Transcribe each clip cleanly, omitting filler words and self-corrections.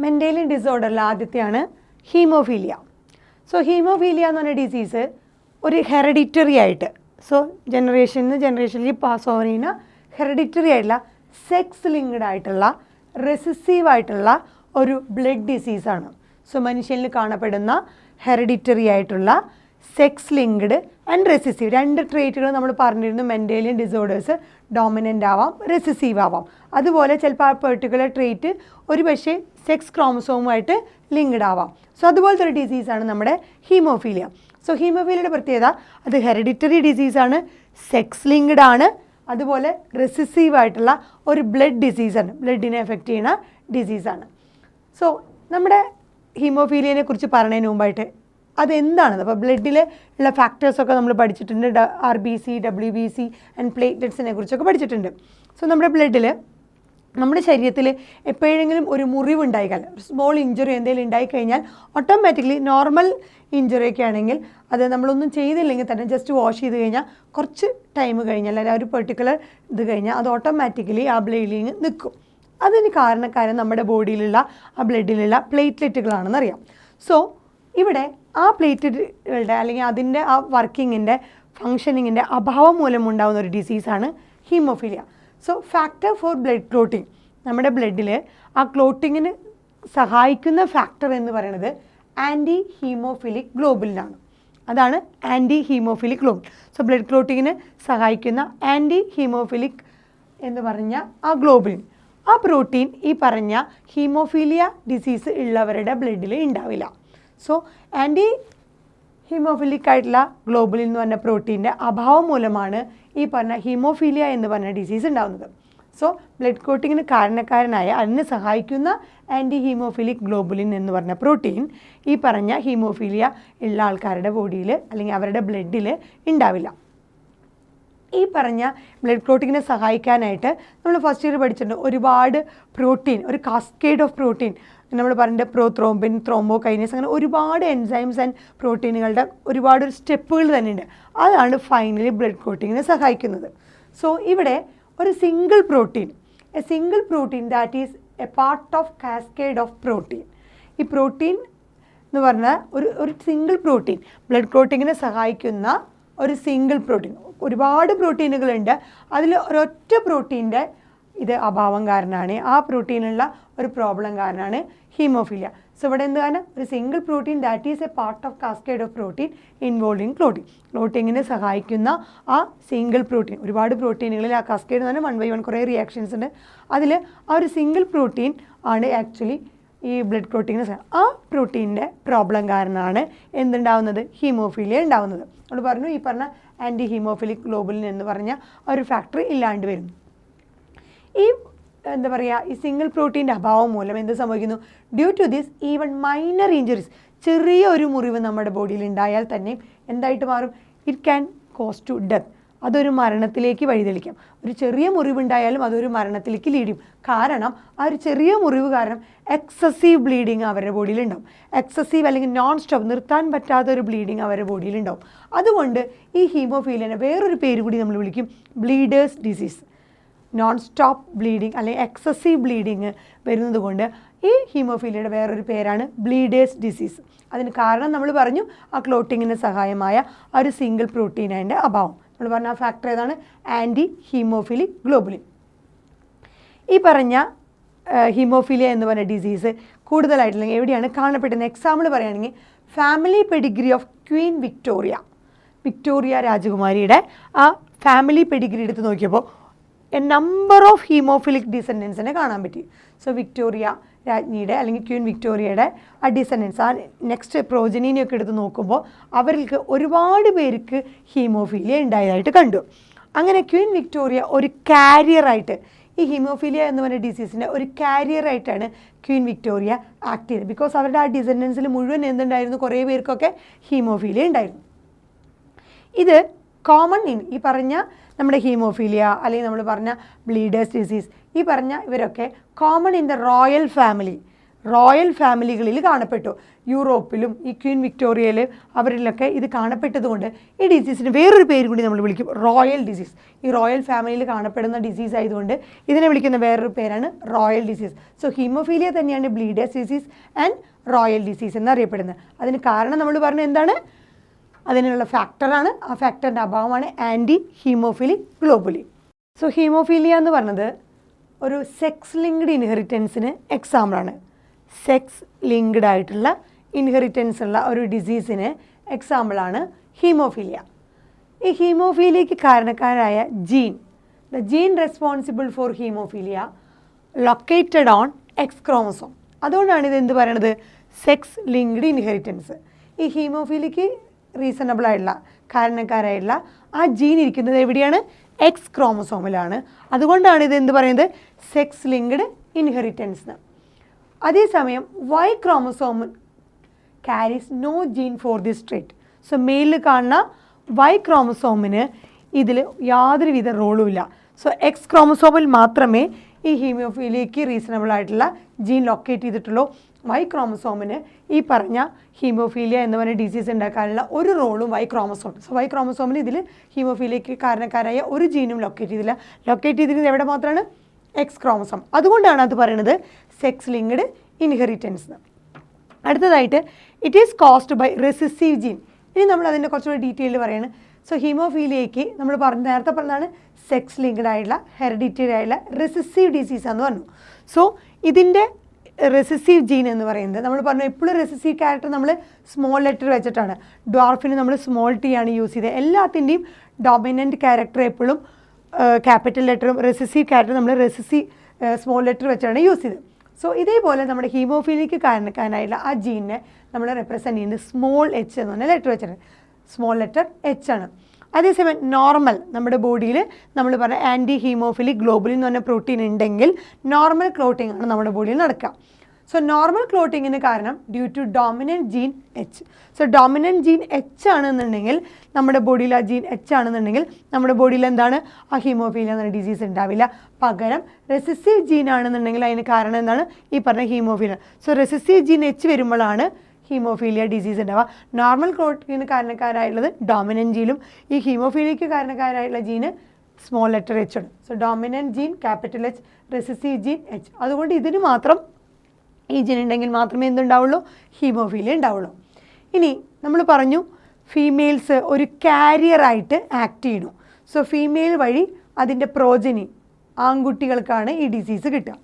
Mendelian ഡിസോർഡറിൽ ആദ്യത്തെയാണ് haemophilia. So haemophilia എന്ന് പറഞ്ഞ ഡിസീസ് ഒരു ഹെറിഡിറ്ററി ആയിട്ട്, സോ ജനറേഷനിൽ നിന്ന് ജനറേഷനിലേക്ക് പാസ് ഓവർ ചെയ്യുന്ന ഹെറിഡിറ്ററി ആയിട്ടുള്ള സെക്സ് ലിങ്ക്ഡ് ആയിട്ടുള്ള റെസിസീവ് ആയിട്ടുള്ള ഒരു ബ്ലഡ് ഡിസീസാണ്. സോ മനുഷ്യനിൽ കാണപ്പെടുന്ന ഹെറിഡിറ്ററി ആയിട്ടുള്ള സെക്സ് ലിങ്ക്ഡ് ആൻഡ് റെസിസീവ് 2 ട്രേറ്റുകൾ നമ്മൾ പറഞ്ഞിരുന്നു. മെൻഡേലിയൻ ഡിസോർഡേഴ്സ് ഡോമിനൻ്റ് ആവാം, റെസിസീവ് ആവാം. അതുപോലെ ചിലപ്പോൾ ആ പെർട്ടിക്കുലർ ട്രേറ്റ് ഒരു പക്ഷേ സെക്സ് ക്രോമസോമുമായിട്ട് ലിങ്ക്ഡ് ആവാം. സോ അതുപോലത്തെ ഒരു ഡിസീസാണ് നമ്മുടെ ഹീമോഫീലിയ. സോ ഹീമോഫീലിയയുടെ പ്രത്യേകത അത് ഹെറിഡിറ്ററി ഡിസീസാണ്, സെക്സ് ലിങ്ക്ഡ് ആണ്, അതുപോലെ റെസിസീവ് ആയിട്ടുള്ള ഒരു ബ്ലഡ് ഡിസീസാണ്, ബ്ലഡിനെ എഫക്റ്റ് ചെയ്യുന്ന ഡിസീസാണ്. സോ നമ്മുടെ ഹീമോഫീലിയനെ കുറിച്ച് പറയുന്നതിന് മുമ്പായിട്ട് അതെന്താണത്? അപ്പോൾ ബ്ലഡിൽ ഉള്ള ഫാക്ടേഴ്സൊക്കെ നമ്മൾ പഠിച്ചിട്ടുണ്ട്. RBC, WBC ആൻഡ് പ്ലേറ്റ്ലെറ്റ്സിനെ കുറിച്ചൊക്കെ പഠിച്ചിട്ടുണ്ട്. സോ നമ്മുടെ ബ്ലഡിൽ, നമ്മുടെ ശരീരത്തിൽ എപ്പോഴെങ്കിലും ഒരു മുറിവ് ഉണ്ടായിക്കഴിഞ്ഞാൽ, ഒരു സ്മോൾ ഇഞ്ചുറി എന്തെങ്കിലും ഉണ്ടായിക്കഴിഞ്ഞാൽ ഓട്ടോമാറ്റിക്കലി നോർമൽ ഇഞ്ചുറിയൊക്കെ ആണെങ്കിൽ അത് നമ്മളൊന്നും ചെയ്തില്ലെങ്കിൽ തന്നെ ജസ്റ്റ് വാഷ് ചെയ്ത് കഴിഞ്ഞാൽ കുറച്ച് ടൈം കഴിഞ്ഞാൽ അല്ലെങ്കിൽ ഒരു പെർട്ടിക്കുലർ ഇത് കഴിഞ്ഞാൽ അത് ഓട്ടോമാറ്റിക്കലി ആ ബ്ലീഡിങ് നിൽക്കും. അതിന് കാരണക്കാരൻ നമ്മുടെ ബോഡിയിലുള്ള ആ ബ്ലഡിലുള്ള പ്ലേറ്റ്ലെറ്റുകളാണെന്നറിയാം. സോ ഇവിടെ ആ പ്ലേറ്റ്ലെറ്റുകളുടെ അല്ലെങ്കിൽ അതിൻ്റെ ആ വർക്കിങ്ങിൻ്റെ ഫങ്ഷനിങ്ങിൻ്റെ അഭാവം മൂലം ഉണ്ടാകുന്ന ഒരു ഡിസീസാണ് haemophilia. So factor four blood clotting, നമ്മുടെ ബ്ലഡിൽ ആ ക്ലോട്ടിങ്ങിന് സഹായിക്കുന്ന ഫാക്ടർ എന്ന് പറയുന്നത് ആൻറ്റി ഹീമോഫിലിക് ഗ്ലോബുലിനാണ്. അതാണ് anti haemophilic globule. So blood ക്ലോട്ടിങ്ങിന് സഹായിക്കുന്ന ആൻറ്റി ഹീമോഫിലിക് എന്ന് പറഞ്ഞ ആ ഗ്ലോബുലിൻ, ആ പ്രോട്ടീൻ ഈ പറഞ്ഞ ഹീമോഫീലിയ ഡിസീസ് ഉള്ളവരുടെ ബ്ലഡിൽ ഉണ്ടാവില്ല. സോ ആൻറ്റി ഹീമോഫിലിക് ആയിട്ടുള്ള ഗ്ലോബുലിൻ എന്ന് പറഞ്ഞ പ്രോട്ടീൻ്റെ അഭാവം മൂലമാണ് ഈ പറഞ്ഞ ഹീമോഫീലിയ എന്ന് പറഞ്ഞ ഡിസീസ് ഉണ്ടാകുന്നത്. സോ ബ്ലഡ് ക്ലോട്ടിങ്ങിന് കാരണക്കാരനായ അതിനെ സഹായിക്കുന്ന ആൻറ്റി ഹീമോഫിലിക് ഗ്ലോബുലിൻ എന്ന് പറഞ്ഞ പ്രോട്ടീൻ ഈ പറഞ്ഞ ഹീമോഫീലിയ ഉള്ള ആൾക്കാരുടെ ബോഡിയിൽ അല്ലെങ്കിൽ അവരുടെ ബ്ലഡിൽ ഉണ്ടാവില്ല. ഈ പറഞ്ഞ ബ്ലഡ് ക്ലോട്ടിങ്ങിനെ സഹായിക്കാനായിട്ട് നമ്മൾ ഫസ്റ്റ് ഇയർ പഠിച്ചിട്ടുണ്ട് ഒരുപാട് പ്രോട്ടീൻ, ഒരു കാസ്കേഡ് ഓഫ് പ്രോട്ടീൻ നമ്മൾ പറഞ്ഞിട്ട് പ്രോത്രോംബിൻ, ത്രോംബോകൈനേസ്, അങ്ങനെ ഒരുപാട് എൻസൈംസ് ആൻഡ് പ്രോട്ടീനുകളുടെ ഒരുപാട് സ്റ്റെപ്പുകൾ തന്നെയുണ്ട്. അതാണ് ഫൈനലി ബ്ലഡ് ക്ലോട്ടിങ്ങിനെ സഹായിക്കുന്നത്. സോ ഇവിടെ ഒരു single protein, A single protein that is a part of cascade of protein. ഈ പ്രോട്ടീൻ എന്ന് പറഞ്ഞാൽ ഒരു സിംഗിൾ പ്രോട്ടീൻ, ബ്ലഡ് ക്ലോട്ടിങ്ങിനെ സഹായിക്കുന്ന ഒരു സിംഗിൾ പ്രോട്ടീൻ. ഒരുപാട് പ്രോട്ടീനുകളുണ്ട്, അതിൽ ഒരൊറ്റ പ്രോട്ടീൻ്റെ ഇത് അഭാവം കാരണമാണ്, ആ പ്രോട്ടീനുള്ള ഒരു പ്രോബ്ലം കാരണമാണ് ഹീമോഫീലിയ. സോ ഇവിടെ എന്ത് കാരണം? ഒരു single protein that is a part of cascade of protein involving clotting. ക്ലോട്ടിങ്ങിന് സഹായിക്കുന്ന ആ സിംഗിൾ പ്രോട്ടീൻ, ഒരുപാട് പ്രോട്ടീനുകളിൽ ആ കാസ്കേഡ് എന്ന് പറഞ്ഞാൽ 1 by 1 കുറേ റിയാക്ഷൻസ് ഉണ്ട്. അതിൽ ആ ഒരു സിംഗിൾ പ്രോട്ടീൻ ആണ് ആക്ച്വലി ഈ ബ്ലഡ് ക്ലോട്ടിങ്ങിന് ആ പ്രോട്ടീൻ്റെ പ്രോബ്ലം കാരണമാണ് എന്തുണ്ടാവുന്നത്? ഹീമോഫീലിയ ഉണ്ടാവുന്നത്. നമ്മൾ പറഞ്ഞു ഈ പറഞ്ഞ ആൻറ്റി ഹീമോഫിലിക് ഗ്ലോബുലിൻ എന്ന് പറഞ്ഞ ഒരു ഫാക്ടർ ഇല്ലാണ്ട് വരുന്നു. ഈ എന്താ പറയുക, ഈ സിംഗിൾ പ്രോട്ടീൻ്റെ അഭാവം മൂലം എന്ത് സംഭവിക്കുന്നു? Due to this even minor injuries, ചെറിയ ഒരു മുറിവ് നമ്മുടെ ബോഡിയിൽ ഉണ്ടായാൽ തന്നെ എന്തായിട്ട് മാറും? It can cause to death. അതൊരു മരണത്തിലേക്ക് വഴിതെളിക്കാം. ഒരു ചെറിയ മുറിവുണ്ടായാലും അതൊരു മരണത്തിലേക്ക് ലീഡ് ചെയ്യും. കാരണം ആ ഒരു ചെറിയ മുറിവ് കാരണം എക്സസീവ് ബ്ലീഡിങ് അവരുടെ ബോഡിയിലുണ്ടാവും. എക്സസീവ് അല്ലെങ്കിൽ നോൺ സ്റ്റോപ്പ്, നിർത്താൻ പറ്റാത്ത ഒരു ബ്ലീഡിങ് അവരുടെ ബോഡിയിലുണ്ടാവും. അതുകൊണ്ട് ഈ ഹീമോഫീലിയനെ വേറൊരു പേര് കൂടി നമ്മൾ വിളിക്കും bleeders disease. Non stop bleeding അല്ലെങ്കിൽ എക്സസീവ് ബ്ലീഡിങ് വരുന്നത് കൊണ്ട് ഈ ഹീമോഫീലിയയുടെ വേറൊരു പേരാണ് ബ്ലീഡേഴ്സ് ഡിസീസ്. അതിന് കാരണം നമ്മൾ പറഞ്ഞു ആ ക്ലോട്ടിങ്ങിന് സഹായമായ ആ ഒരു സിംഗിൾ പ്രോട്ടീനിൻ്റെ അഭാവം. നമ്മൾ പറഞ്ഞ ആ ഫാക്ടർ ഏതാണ്? Anti haemophilic globulin. ഈ പറഞ്ഞ ഹീമോഫീലിയ എന്ന് പറഞ്ഞ ഡിസീസ് കൂടുതലായിട്ടുണ്ടെങ്കിൽ എവിടെയാണ് കാണപ്പെടുന്നത്? എക്സാമ്പിൾ പറയുകയാണെങ്കിൽ family pedigree of queen Victoria രാജകുമാരിയുടെ ആ ഫാമിലി പെഡിഗ്രി എടുത്ത് നോക്കിയപ്പോൾ എ നമ്പർ ഓഫ് ഹീമോഫിലിക് ഡിസെൻഡൻസിനെ കാണാൻ പറ്റി. സോ വിക്ടോറിയ രാജ്ഞിയുടെ അല്ലെങ്കിൽ ക്വീൻ വിക്ടോറിയയുടെ ആ ഡിസെൻഡൻസ്, ആ നെക്സ്റ്റ് പ്രോജനീനെയൊക്കെ എടുത്ത് നോക്കുമ്പോൾ അവർക്ക് ഒരുപാട് പേർക്ക് ഹീമോഫീലിയ ഉണ്ടായതായിട്ട് കണ്ടു. അങ്ങനെ ക്വീൻ വിക്ടോറിയ ഒരു കാരിയറായിട്ട്, ഈ ഹീമോഫീലിയ എന്ന് പറഞ്ഞ ഡിസീസിൻ്റെ ഒരു കാരിയറായിട്ടാണ് ക്വീൻ വിക്ടോറിയ ആക്ട് ചെയ്തത്. ബിക്കോസ് അവരുടെ ആ ഡിസെൻഡൻസിൽ മുഴുവൻ എന്തുണ്ടായിരുന്നു? കുറേ പേർക്കൊക്കെ ഹീമോഫീലിയ ഉണ്ടായിരുന്നു. ഇത് കോമൺ ഈ പറഞ്ഞ നമ്മുടെ ഹീമോഫീലിയ അല്ലെങ്കിൽ നമ്മൾ പറഞ്ഞ ബ്ലീഡേഴ്സ് ഡിസീസ്, ഈ പറഞ്ഞ ഇവരൊക്കെ common in the royal family. Royal ഫാമിലികളിൽ കാണപ്പെട്ടു. യൂറോപ്പിലും ഈ ക്വീൻ വിക്ടോറിയയിൽ അവരിലൊക്കെ ഇത് കാണപ്പെട്ടതുകൊണ്ട് ഈ ഡിസീസിന് വേറൊരു പേര് കൂടി നമ്മൾ വിളിക്കും, റോയൽ ഡിസീസ്. ഈ റോയൽ ഫാമിലിയിൽ കാണപ്പെടുന്ന ഡിസീസ് ആയതുകൊണ്ട് ഇതിനെ വിളിക്കുന്ന വേറൊരു പേരാണ് റോയൽ ഡിസീസ്. സോ ഹീമോഫീലിയ തന്നെയാണ് bleeders disease and royal disease എന്നറിയപ്പെടുന്നത്. അതിന് കാരണം നമ്മൾ പറഞ്ഞ എന്താണ്? അതിനുള്ള ഫാക്ടറാണ്, ആ ഫാക്ടറിൻ്റെ അഭാവമാണ് anti haemophilic globulin. So haemophilia എന്ന് പറഞ്ഞത് ഒരു സെക്സ് ലിങ്ക്ഡ് ഇൻഹെറിറ്റൻസിന് എക്സാമ്പിളാണ്. സെക്സ് ലിങ്ക്ഡ് ആയിട്ടുള്ള ഇൻഹെറിറ്റൻസ് ഉള്ള ഒരു ഡിസീസിന് എക്സാമ്പിളാണ് ഹീമോഫീലിയ. ഈ ഹീമോഫീലിയയ്ക്ക് കാരണക്കാരായ gene, the gene responsible for haemophilia located on X chromosome. അതുകൊണ്ടാണ് ഇത് എന്ത് പറയണത്? Sex linked inheritance. ഈ ഹീമോഫീലിയയ്ക്ക് റീസണബിൾ ആയിട്ടുള്ള കാരണക്കാരായിട്ടുള്ള ആ ജീൻ ഇരിക്കുന്നത് എവിടെയാണ്? എക്സ് ക്രോമസോമിലാണ്. അതുകൊണ്ടാണ് ഇത് എന്ത് പറയുന്നത്? Sex linked inheritance. അതേസമയം Y chromosome carries no gene for this trait. So മെയിലിൽ കാണുന്ന വൈ ക്രോമസോമിന് ഇതിൽ യാതൊരുവിധ റോളും ഇല്ല. സോ എക്സ് ക്രോമസോമിൽ മാത്രമേ ഈ ഹീമോഫീലിയയ്ക്ക് റീസണബിൾ ആയിട്ടുള്ള ജീൻ ലൊക്കേറ്റ് ചെയ്തിട്ടുള്ളൂ. വൈ ക്രോമസോമിന് ഈ പറഞ്ഞ ഹീമോഫീലിയ എന്ന് പറഞ്ഞ ഡിസീസ് ഉണ്ടാക്കാനുള്ള ഒരു റോളും വൈ ക്രോമസോം. സോ വൈ ക്രോമസോമിന് ഇതിൽ ഹീമോഫീലിയയ്ക്ക് കാരണക്കാരായ ഒരു ജീനും ലൊക്കേറ്റ് ചെയ്തില്ല. ലൊക്കേറ്റ് ചെയ്തിരുന്നത് എവിടെ മാത്രമാണ്? X chromosome. അതുകൊണ്ടാണ് അത് പറയുന്നത് സെക്സ് ലിങ്ക്ഡ് ഇൻഹെറിറ്റൻസ്. അടുത്തതായിട്ട് it is caused by recessive gene. ഇനി നമ്മൾ അതിൻ്റെ കുറച്ചുകൂടി ഡീറ്റെയിൽഡ് പറയുകയാണ്. സോ ഹീമോഫീലിയയ്ക്ക് നമ്മൾ നേരത്തെ പറഞ്ഞതാണ് സെക്സ് ലിങ്ക്ഡ് ആയിട്ടുള്ള ഹെറിഡിറ്ററി ആയിട്ടുള്ള റെസിസീവ് ഡിസീസാന്ന് പറഞ്ഞു. സോ ഇതിൻ്റെ റെസിസീവ് ജീൻ എന്ന് പറയുന്നത് നമ്മൾ പറഞ്ഞു എപ്പോഴും റെസിസീവ് ക്യാരക്ടർ നമ്മൾ സ്മോൾ ലെറ്റർ വെച്ചിട്ടാണ്. ഡ്വാർഫിന് നമ്മൾ സ്മോൾ ടി ആണ് യൂസ് ചെയ്തത്. എല്ലാത്തിൻ്റെയും ഡോമിനൻറ്റ് ക്യാരക്ടർ എപ്പോഴും ക്യാപിറ്റൽ ലെറ്ററും റെസിസീവ് ക്യാരക്ടർ നമ്മൾ റെസിസീവ് സ്മോൾ ലെറ്റർ വെച്ചാണ് യൂസ് ചെയ്തത്. സോ ഇതേപോലെ നമ്മുടെ ഹീമോഫീലിയയ്ക്ക് കാരണക്കാരായിട്ടുള്ള ആ ജീനിനെ നമ്മൾ റെപ്രസെൻറ്റ് ചെയ്യുന്നത് സ്മോൾ എച്ച് എന്ന് പറഞ്ഞ ലെറ്റർ വെച്ചിട്ടുണ്ട്. സ്മോൾ ലെറ്റർ എച്ച് ആണ്. അതേസമയം നോർമൽ നമ്മുടെ ബോഡിയിൽ നമ്മൾ പറഞ്ഞ ആൻറ്റി ഹീമോഫിലിക് ഗ്ലോബുലിൻ എന്ന് പറഞ്ഞ പ്രോട്ടീൻ ഉണ്ടെങ്കിൽ നോർമൽ ക്ലോട്ടിംഗ് ആണ് നമ്മുടെ ബോഡിയിൽ നടക്കുക. സോ നോർമൽ ക്ലോട്ടിങ്ങിന് കാരണം due to dominant gene H. So dominant gene H ആണെന്നുണ്ടെങ്കിൽ നമ്മുടെ ബോഡിയിൽ ആ ജീൻ എച്ച് ആണെന്നുണ്ടെങ്കിൽ നമ്മുടെ ബോഡിയിൽ എന്താണ്? ആ ഹീമോഫീലിയ എന്ന ഡിസീസ് ഉണ്ടാവില്ല. പകരം റെസിസീവ് ജീൻ ആണെന്നുണ്ടെങ്കിൽ അതിന് കാരണം എന്താണ്? ഈ പറഞ്ഞ haemophilia. So recessive gene H വരുമ്പോഴാണ് ഹീമോഫീലിയ ഡിസീസ് ഉണ്ടാവുക. നോർമൽ ക്ലോട്ടിങ്ങിന് കാരണക്കാരായിട്ടുള്ളത് ഡോമിനൻറ്റ് ജീനും ഈ ഹീമോഫീലിയയ്ക്ക് കാരണക്കാരായിട്ടുള്ള ജീന് സ്മോൾ ലെറ്റർ എച്ച് ആണ്. So dominant gene capital H, recessive gene H. അതുകൊണ്ട് ഇതിന് മാത്രം ഈ ജീൻ ഉണ്ടെങ്കിൽ മാത്രമേ എന്തുണ്ടാവുള്ളൂ? ഹീമോഫീലിയ ഉണ്ടാവുള്ളൂ. ഇനി നമ്മൾ പറഞ്ഞു ഫീമെയിൽസ് ഒരു കാരിയറായിട്ട് ആക്ട് ചെയ്യുന്നു. സോ ഫീമെയിൽ വഴി അതിൻ്റെ പ്രോജനി ആൺകുട്ടികൾക്കാണ് ഈ ഡിസീസ് കിട്ടുക.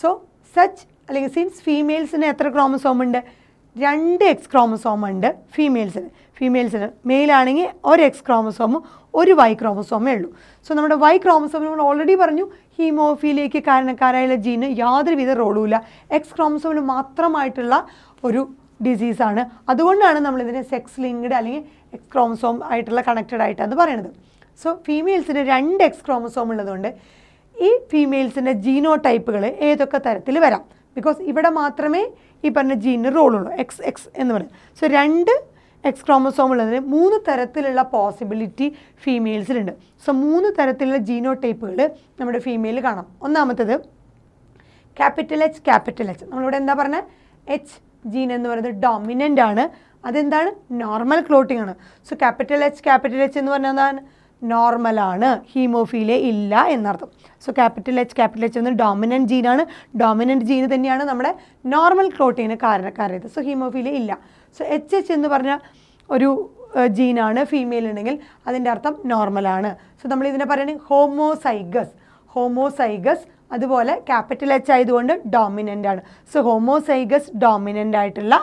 സോ സച്ച് അല്ലെങ്കിൽ സിൻസ് ഫീമെയിൽസിന് എത്ര ക്രോമസോം ഉണ്ട്? 2 എക്സ് ക്രോമസോം ഉണ്ട് ഫീമെയിൽസിന്. മെയിലാണെങ്കിൽ ഒരു എക്സ് ക്രോമസോമും ഒരു വൈ ക്രോമസോമേ ഉള്ളൂ. സോ നമ്മുടെ വൈ ക്രോമസോമിൽ നമ്മൾ ഓൾറെഡി പറഞ്ഞു ഹീമോഫീലിയയ്ക്ക് കാരണക്കാരായുള്ള ജീന് യാതൊരുവിധ റോളുമില്ല. എക്സ് ക്രോമസോമിന് മാത്രമായിട്ടുള്ള ഒരു ഡിസീസാണ്. അതുകൊണ്ടാണ് നമ്മളിതിനെ സെക്സ് ലിങ്ക്ഡ് അല്ലെങ്കിൽ എക്സ് ക്രോമസോം ആയിട്ടുള്ള കണക്റ്റഡ് ആയിട്ടാണ് പറയുന്നത്. സോ ഫീമെയിൽസിന് 2 എക്സ് ക്രോമസോം ഉള്ളതുകൊണ്ട് ഈ ഫീമെയിൽസിൻ്റെ ജീനോ ടൈപ്പുകൾ ഏതൊക്കെ തരത്തിൽ വരാം. ബിക്കോസ് ഇവിടെ മാത്രമേ ഈ പറഞ്ഞ ജീനിന് റോളുള്ളൂ, എക്സ് എക്സ് എന്ന് പറയുന്നത്. സോ 2 എക്സ് ക്രോമസോം ഉള്ളതിന് 3 തരത്തിലുള്ള പോസിബിലിറ്റി ഫീമെയിൽസിലുണ്ട്. സോ 3 തരത്തിലുള്ള ജീനോ ടൈപ്പുകൾ നമ്മുടെ ഫീമെയിൽ കാണാം. ഒന്നാമത്തത് ക്യാപിറ്റൽ എച്ച്. നമ്മളിവിടെ എന്താ പറഞ്ഞത്? എച്ച് ജീൻ എന്ന് പറയുന്നത് ഡോമിനൻ്റ് ആണ്. അതെന്താണ്? നോർമൽ ക്ലോട്ടിംഗ് ആണ്. സോ ക്യാപിറ്റൽ എച്ച് എന്ന് പറഞ്ഞാൽ എന്താണ്? നോർമലാണ്, ഹീമോഫീലിയ ഇല്ല എന്നർത്ഥം. സോ ക്യാപിറ്റൽ എച്ച് എന്ന് ഡോമിനൻറ്റ് ജീനാണ്. ഡോമിനൻറ്റ് ജീന് തന്നെയാണ് നമ്മുടെ നോർമൽ ക്ലോട്ടിങ്ങിന് കാരണക്കാരായത്. സോ ഹീമോഫീലിയ ഇല്ല. സോ എച്ച് എന്ന് പറഞ്ഞ ഒരു ജീനാണ് ഫീമെയിൽ ഉണ്ടെങ്കിൽ അതിൻ്റെ അർത്ഥം നോർമലാണ്. സോ നമ്മൾ ഇതിനെ പറയുന്നത് ഹോമോസൈഗസ്. അതുപോലെ ക്യാപിറ്റൽ എച്ച് ആയതുകൊണ്ട് ഡോമിനൻ്റ് ആണ്. സോ ഹോമോസൈഗസ് ഡോമിനൻ്റ് ആയിട്ടുള്ള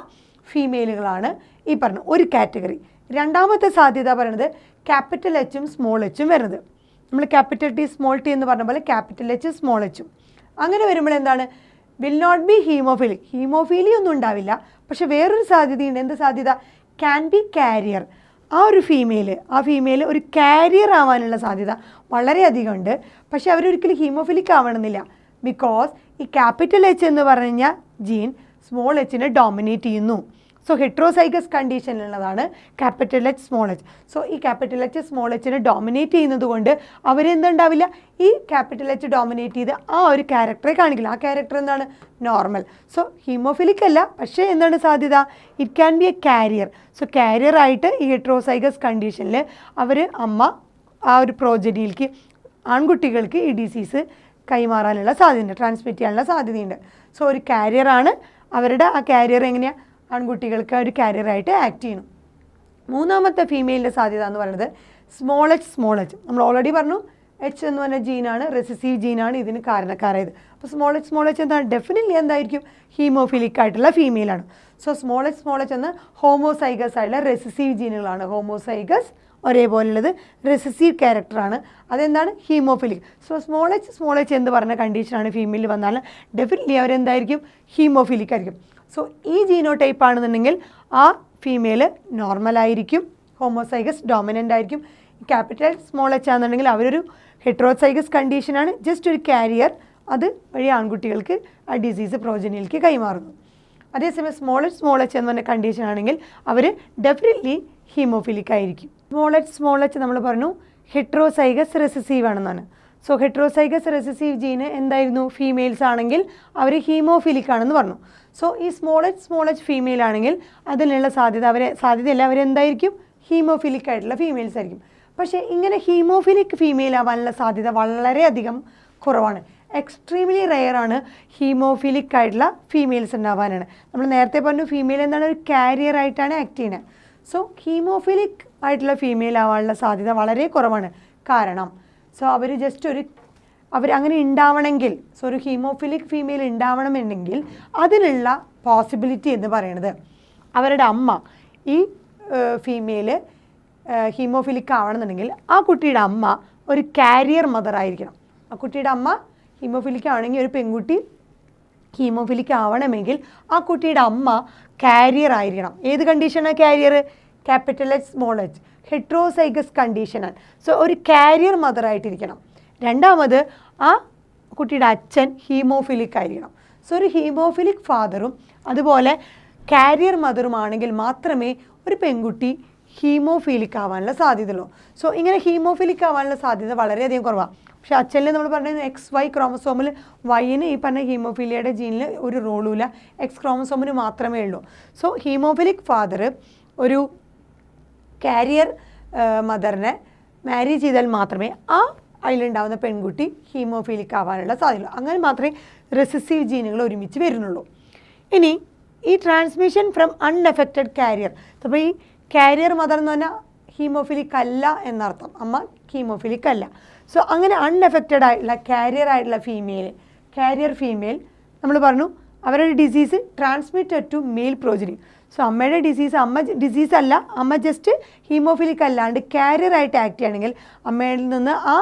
ഫീമെയിലുകളാണ് ഈ പറഞ്ഞ ഒരു കാറ്റഗറി. രണ്ടാമത്തെ സാധ്യത പറയുന്നത് ക്യാപിറ്റൽ എച്ചും സ്മോൾ എച്ചും വരുന്നത്. നമ്മൾ ക്യാപിറ്റൽ ടി സ്മോൾ ടി എന്ന് പറഞ്ഞ പോലെ ക്യാപിറ്റൽ എച്ച് സ്മോൾ എച്ചും അങ്ങനെ വരുമ്പോൾ എന്താണ്? വിൽ നോട്ട് ബി ഹീമോഫീലിയ ഒന്നും ഉണ്ടാവില്ല. പക്ഷെ വേറൊരു സാധ്യതയുണ്ട്. എന്ത് സാധ്യത? Can be carrier. ആ ഫീമെയിൽ ഒരു കാരിയർ ആവാനുള്ള സാധ്യത വളരെയധികം ഉണ്ട്. പക്ഷെ അവരൊരിക്കലും ഹീമോഫിലിക് ആവണമെന്നില്ല. ബിക്കോസ് ഈ ക്യാപിറ്റൽ എച്ച് എന്ന് പറഞ്ഞ ജീൻ സ്മോൾ എച്ചിനെ ഡോമിനേറ്റ് ചെയ്യുന്നു. സോ ഹെട്രോസൈഗസ് കണ്ടീഷനിലുള്ളതാണ് capital H small H. So ഈ ക്യാപിറ്റൽ എച്ച് സ്മോൾ എച്ചിനെ ഡോമിനേറ്റ് ചെയ്യുന്നത് കൊണ്ട് അവരെന്തുണ്ടാവില്ല, ഈ ക്യാപിറ്റൽ എച്ച് ഡോമിനേറ്റ് ചെയ്ത് ആ ഒരു ക്യാരക്ടറെ കാണിക്കില്ല. ആ ക്യാരക്ടർ എന്താണ്, നോർമൽ. സോ ഹീമോഫിലിക് അല്ല, പക്ഷേ എന്താണ് സാധ്യത, it can be A carrier. So carrier ആയിട്ട് ഈ ഹെട്രോസൈഗസ് കണ്ടീഷനിൽ അമ്മ ആ ഒരു പ്രോജനിയിലേക്ക് ആൺകുട്ടികൾക്ക് ഈ ഡിസീസ് കൈമാറാനുള്ള സാധ്യതയുണ്ട്, ട്രാൻസ്മിറ്റ് ചെയ്യാനുള്ള സാധ്യതയുണ്ട്. സോ ഒരു കാരിയറാണ്, അവരുടെ ആ കാരിയർ എങ്ങനെയാണ്, ആൺകുട്ടികൾക്ക് ഒരു കാരിയറായിട്ട് ആക്ട് ചെയ്യണം. മൂന്നാമത്തെ ഫീമെയിലിൻ്റെ സാധ്യത എന്ന് പറയുന്നത് സ്മോൾ എച്ച്. നമ്മൾ ഓൾറെഡി പറഞ്ഞു എച്ച് എന്ന് പറഞ്ഞ ജീനാണ്, റെസിസീവ് ജീനാണ് ഇതിന് കാരണക്കാരായത്. അപ്പോൾ സ്മോൾ എച്ച് എന്താണ്, ഡെഫിനറ്റ്ലി എന്തായിരിക്കും, ഹീമോഫിലിക് ആയിട്ടുള്ള ഫീമെയിലാണ്. സോ സ്മോൾ എച്ച് എന്ന് ഹോമോസൈഗസ് ആയിട്ടുള്ള റെസിസീവ് ജീനുകളാണ്. ഹോമോസൈഗസ് ഒരേപോലുള്ളത് റെസിസീവ് ക്യാരക്ടറാണ്, അതെന്താണ്, ഹീമോഫിലിക്. സോ സ്മോൾ എച്ച് എന്ന് പറഞ്ഞ കണ്ടീഷനാണ് ഫീമെയിലിൽ വന്നാൽ ഡെഫിനറ്റ്ലി അവരെന്തായിരിക്കും, ഹീമോഫിലിക് ആയിരിക്കും. സോ ഈ ജീനോ ടൈപ്പ് ആണെന്നുണ്ടെങ്കിൽ ആ ഫീമെയിൽ നോർമലായിരിക്കും, ഹോമോസൈഗസ് ഡോമിനൻ്റ് ആയിരിക്കും. ക്യാപിറ്റൽ സ്മോൾ എച്ച് ആണെന്നുണ്ടെങ്കിൽ അവരൊരു ഹെട്രോസൈഗസ് കണ്ടീഷനാണ്, ജസ്റ്റ് ഒരു കാരിയർ, അത് വഴി ആൺകുട്ടികൾക്ക് ആ ഡിസീസ് പ്രോജനിയിലേക്ക് കൈമാറുന്നു. അതേസമയം സ്മോൾ എച്ച് എന്ന് പറഞ്ഞ കണ്ടീഷൻ ആണെങ്കിൽ അവർ ഡെഫിനറ്റ്ലി ഹീമോഫിലിക് ആയിരിക്കും. സ്മോൾ എച്ച് നമ്മൾ പറഞ്ഞു ഹെട്രോസൈഗസ് റെസിസീവ് ആണെന്നാണ്. സോ ഹെട്രോസൈഗസ് റെസിസീവ് ജീന് എന്തായിരുന്നു, ഫീമെയിൽസ് ആണെങ്കിൽ അവർ ഹീമോഫിലിക് ആണെന്ന് പറഞ്ഞു. സോ ഈ സ്മോൾ എച്ച് ഫീമെയിൽ ആണെങ്കിൽ അതിനുള്ള സാധ്യതയല്ല, അവരെന്തായിരിക്കും, ഹീമോഫിലിക് ആയിട്ടുള്ള ഫീമെയിൽസ് ആയിരിക്കും. പക്ഷേ ഇങ്ങനെ ഹീമോഫിലിക് ഫീമെയിൽ ആവാനുള്ള സാധ്യത വളരെയധികം കുറവാണ്. എക്സ്ട്രീംലി റെയർ ആണ് ഹീമോഫിലിക് ആയിട്ടുള്ള ഫീമെയിൽസ് ഉണ്ടാവാനാണ്. നമ്മൾ നേരത്തെ പറഞ്ഞു ഫീമെയിൽ എന്താണ്, ഒരു കാരിയർ ആയിട്ടാണ് ആക്ട് ചെയ്യുന്നത്. സോ ഹീമോഫിലിക് ആയിട്ടുള്ള ഫീമെയിൽ ആവാനുള്ള സാധ്യത വളരെ കുറവാണ്. കാരണം അവരങ്ങനെ ഉണ്ടാവണമെങ്കിൽ, സോ ഒരു ഹീമോഫിലിക് ഫീമെയിൽ ഉണ്ടാവണമെന്നുണ്ടെങ്കിൽ അതിനുള്ള പോസിബിലിറ്റി എന്ന് പറയുന്നത് അവരുടെ അമ്മ ഈ ഫീമെയിൽ ഹീമോഫിലിക് ആവണമെന്നുണ്ടെങ്കിൽ ആ കുട്ടിയുടെ അമ്മ ഒരു കാരിയർ മദർ ആയിരിക്കണം. ആ കുട്ടിയുടെ അമ്മ ഹീമോഫിലിക് ആണെങ്കിൽ, ഒരു പെൺകുട്ടി ഹീമോഫിലിക് ആവണമെങ്കിൽ ആ കുട്ടിയുടെ അമ്മ കാരിയർ ആയിരിക്കണം. ഏത് കണ്ടീഷനാണ് carrier, capital H small H heterozygous കണ്ടീഷനാണ്. സോ ഒരു കാരിയർ മദർ ആയിട്ടിരിക്കണം. രണ്ടാമത് ആ കുട്ടിയുടെ അച്ഛൻ ഹീമോഫിലിക് ആയിരിക്കണം. സോ ഒരു ഹീമോഫിലിക് ഫാദറും അതുപോലെ കാരിയർ മദറുമാണെങ്കിൽ മാത്രമേ ഒരു പെൺകുട്ടി ഹീമോഫിലിക് ആവാനുള്ള സാധ്യതയുള്ളൂ. സോ ഇങ്ങനെ ഹീമോഫിലിക് ആവാനുള്ള സാധ്യത വളരെയധികം കുറവാണ്. പക്ഷേ അച്ഛനിൽ നമ്മൾ പറഞ്ഞത് XY ക്രോമസോമിൽ വൈന് ഈ പറഞ്ഞ ഹീമോഫീലിയയുടെ ജീനിൽ ഒരു റോളുമില്ല, X ക്രോമസോമിന് മാത്രമേ ഉള്ളൂ. സോ ഹീമോഫിലിക് ഫാദർ ഒരു കാരിയർ മദറിനെ മാരി ചെയ്താൽ മാത്രമേ ആ അതിലുണ്ടാകുന്ന പെൺകുട്ടി ഹീമോഫീലിക് ആവാനുള്ള സാധ്യതയുള്ളൂ. അങ്ങനെ മാത്രമേ റെസിസീവ് ജീനുകൾ ഒരുമിച്ച് വരുന്നുള്ളൂ. ഇനി ഈ ട്രാൻസ്മിഷൻ ഫ്രം അൺഎഫക്റ്റഡ് കാരിയർ, അപ്പോൾ ഈ കാരിയർ മദർ എന്ന് പറഞ്ഞാൽ ഹീമോഫിലിക് അല്ല എന്നർത്ഥം, അമ്മ ഹീമോഫിലിക് അല്ല. സോ അങ്ങനെ അൺഎഫക്റ്റഡ് ആയിട്ടുള്ള കാരിയർ ഫീമെയിൽ നമ്മൾ പറഞ്ഞു അവരുടെ disease transmitted to male progeny. So അമ്മയുടെ ഡിസീസ് അല്ല, അമ്മ ജസ്റ്റ് ഹീമോഫിലിക് അല്ലാണ്ട് കാരിയർ ആയിട്ട് ആക്ട് ചെയ്യുകയാണെങ്കിൽ അമ്മയിൽ നിന്ന് ആ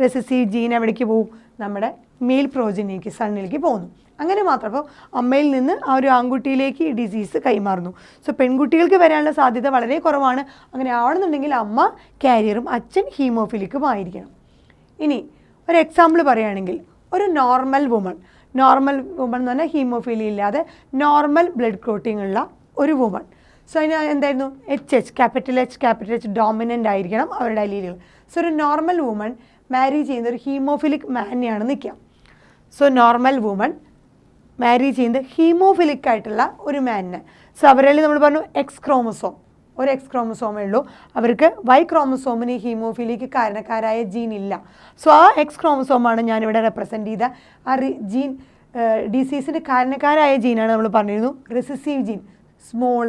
റെസിസീവ് ജീൻ എവിടേക്ക് പോകും, നമ്മുടെ മെയിൽ പ്രോജനിക്ക് സണ്ണിലേക്ക് പോകുന്നു. അങ്ങനെ മാത്രം അപ്പോൾ അമ്മയിൽ നിന്ന് ആ ഒരു ആൺകുട്ടിയിലേക്ക് ഈ ഡിസീസ് കൈമാറുന്നു. സോ പെൺകുട്ടികൾക്ക് വരാനുള്ള സാധ്യത വളരെ കുറവാണ്. അങ്ങനെ ആവണമെന്നുണ്ടെങ്കിൽ അമ്മ കാരിയറും അച്ഛൻ ഹീമോഫിലിക്കും ആയിരിക്കണം. ഇനി ഒരു എക്സാമ്പിൾ പറയുകയാണെങ്കിൽ ഒരു നോർമൽ വുമൺ എന്ന് പറഞ്ഞാൽ ഹീമോഫിലി ഇല്ലാതെ നോർമൽ ബ്ലഡ് ക്ലോട്ടിംഗ് ഉള്ള ഒരു വുമൺ. സോ അതിന് എന്തായിരുന്നു, ക്യാപിറ്റൽ എച്ച് ഡോമിനൻ്റ് ആയിരിക്കണം അവരുടെ അലീലുകൾ. സോ ഒരു നോർമൽ വുമൺ മാരി ചെയ്യുന്ന ഒരു ഹീമോഫിലിക് മാനെയാണ് നിൽക്കുക. സോ നോർമൽ വുമൺ മാരി ചെയ്യുന്നത് ഹീമോഫിലിക് ആയിട്ടുള്ള ഒരു മാനിനെ. സോ അവരിൽ നമ്മൾ പറഞ്ഞു ഒരു X ക്രോമസോമേ ഉള്ളൂ, അവർക്ക് Y ക്രോമസോമിന് ഹീമോഫിലിക്ക് കാരണക്കാരായ ജീൻ ഇല്ല. സോ ആ X ക്രോമസോമാണ് ഞാനിവിടെ റെപ്രസെൻറ്റ് ചെയ്ത ആ ജീൻ ഡിസീസിൻ്റെ കാരണക്കാരായ ജീനാണ് നമ്മൾ പറഞ്ഞിരുന്നു റെസിസീവ് ജീൻ സ്മോൾ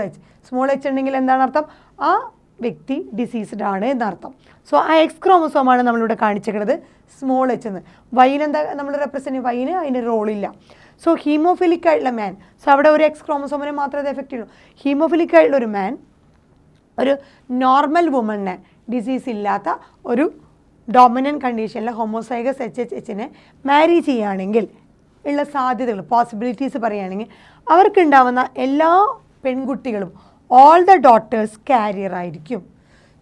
എച്ച് ഉണ്ടെങ്കിൽ എന്താണ് അർത്ഥം, ആ വ്യക്തി ഡിസീസ്ഡ് ആണ് എന്നർത്ഥം. സോ ആ X ക്രോമസോമാണ് നമ്മളിവിടെ കാണിച്ചിരിക്കുന്നത് സ്മോൾ എച്ച് എന്ന്. വൈനെന്താ നമ്മൾ റെപ്രസെൻറ്റ് ചെയ്യും, വൈന് അതിന് റോളില്ല. സോ ഹീമോഫിലിക് ആയിട്ടുള്ള മാൻ, സോ അവിടെ ഒരു X ക്രോമസോമിനെ മാത്രമേ അത് എഫക്റ്റ് ചെയ്യുള്ളൂ. ഹീമോഫിലിക് ആയിട്ടുള്ള ഒരു മാൻ ഒരു നോർമൽ വുമണിനെ, ഡിസീസ് ഇല്ലാത്ത ഒരു ഡോമിനൻ്റ് കണ്ടീഷനിൽ ഹോമോസൈഗസ് HHHനെ മാരി ചെയ്യുകയാണെങ്കിൽ ഉള്ള സാധ്യതകൾ പോസിബിലിറ്റീസ് പറയുകയാണെങ്കിൽ അവർക്കുണ്ടാവുന്ന എല്ലാ പെൺകുട്ടികളും ഓൾ ദ ഡോട്ടേഴ്സ് കാരിയർ ആയിരിക്കും.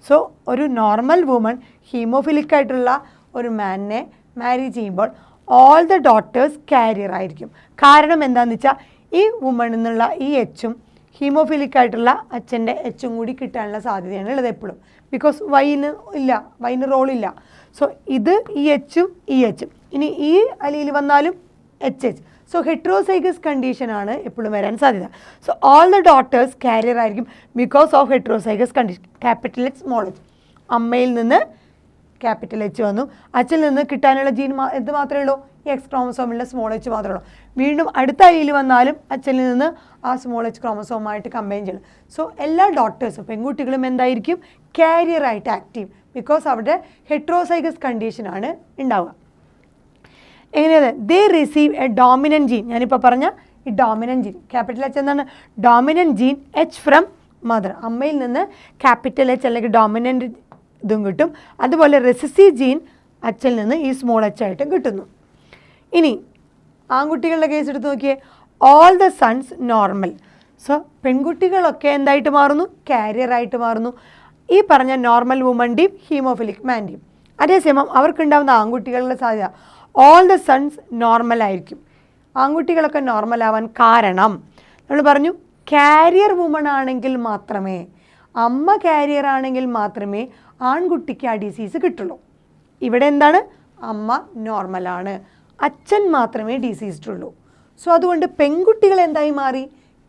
സോ ഒരു നോർമൽ വുമൺ ഹീമോഫിലിക് ആയിട്ടുള്ള ഒരു മാനിനെ മാരി ചെയ്യുമ്പോൾ ഓൾ ദ ഡോട്ടേഴ്സ് കാരിയർ ആയിരിക്കും. കാരണം എന്താണെന്ന് വെച്ചാൽ ഈ വുമൺ എന്നുള്ള ഈ എച്ചും ഹീമോഫിലിക് ആയിട്ടുള്ള അച്ഛൻ്റെ എച്ചും കൂടി കിട്ടാനുള്ള സാധ്യതയാണ് ഉള്ളത് എപ്പോഴും. Because wine റോളില്ല. സോ ഇത് ഈ എച്ചും ഈ എച്ചും. ഇനി ഈ അലീൽ വന്നാലും എച്ച്. സോ ഹെട്രോസൈഗസ് കണ്ടീഷനാണ് എപ്പോഴും വരാൻ സാധ്യത. So all the daughters carrier ആയിരിക്കും because of heterozygous condition. Capital H small H. അമ്മയിൽ നിന്ന് ക്യാപിറ്റൽ എച്ച് വന്നു, അച്ഛനിൽ നിന്ന് കിട്ടാനുള്ള ജീൻ എന്ത് മാത്രമേ ഉള്ളൂ? ഈ എക്സ് ക്രോമസോമിലുള്ള സ്മോൾ എച്ച് മാത്രമേ ഉള്ളൂ. വീണ്ടും അടുത്ത അലീൽ വന്നാലും അച്ഛനിൽ നിന്ന് ആ സ്മോൾ എച്ച് ക്രോമസോമായിട്ട് കമ്പൈൻ ചെയ്യണം. സോ എല്ലാ ഡോക്ടേഴ്സും പെൺകുട്ടികളും എന്തായിരിക്കും? കാരിയറായിട്ട് ആക്റ്റീവ്. ബിക്കോസ് അവിടെ ഹെട്രോസൈഗസ് കണ്ടീഷനാണ് ഉണ്ടാവുക. എങ്ങനെയാണ്? They receive a dominant gene. ഞാനിപ്പോൾ പറഞ്ഞ ഈ ഡോമിനൻറ്റ് ജീൻ, ക്യാപിറ്റൽ എച്ച് എന്താണ്? Dominant gene H from mother. അമ്മയിൽ നിന്ന് ക്യാപിറ്റൽ എച്ച് അല്ലെങ്കിൽ ഡോമിനൻറ്റ് ഇതും കിട്ടും. അതുപോലെ റെസസീവ് ജീൻ അച്ഛനിൽ നിന്ന് ഈ സ്മോൾ എച്ച് ആയിട്ട് കിട്ടുന്നു. ഇനി ആൺകുട്ടികളുടെ കേസ് എടുത്ത് നോക്കിയേ. All the sons normal. So പെൺകുട്ടികളൊക്കെ എന്തായിട്ട് മാറുന്നു? കാരിയറായിട്ട് മാറുന്നു. ഈ പറഞ്ഞ നോർമൽ വുമൻ്റെയും ഹീമോഫിലിക് മാൻ്റെയും. അതേസമയം അവർക്കുണ്ടാകുന്ന ആൺകുട്ടികളുടെ സാധ്യത ഓൾ ദ സൺസ് നോർമലായിരിക്കും. ആൺകുട്ടികളൊക്കെ നോർമലാവാൻ കാരണം നമ്മൾ പറഞ്ഞു കാരിയർ വുമൺ ആണെങ്കിൽ മാത്രമേ, അമ്മ കാരിയർ ആണെങ്കിൽ മാത്രമേ ആൺകുട്ടിക്ക് ആ ഡിസീസ് കിട്ടുള്ളൂ. ഇവിടെ എന്താണ്? അമ്മ നോർമലാണ്, അച്ഛൻ മാത്രമേ ഡിസീസ്ഡ് ഉള്ളൂ. സോ അതുകൊണ്ട് പെൺകുട്ടികൾ എന്തായി മാറി?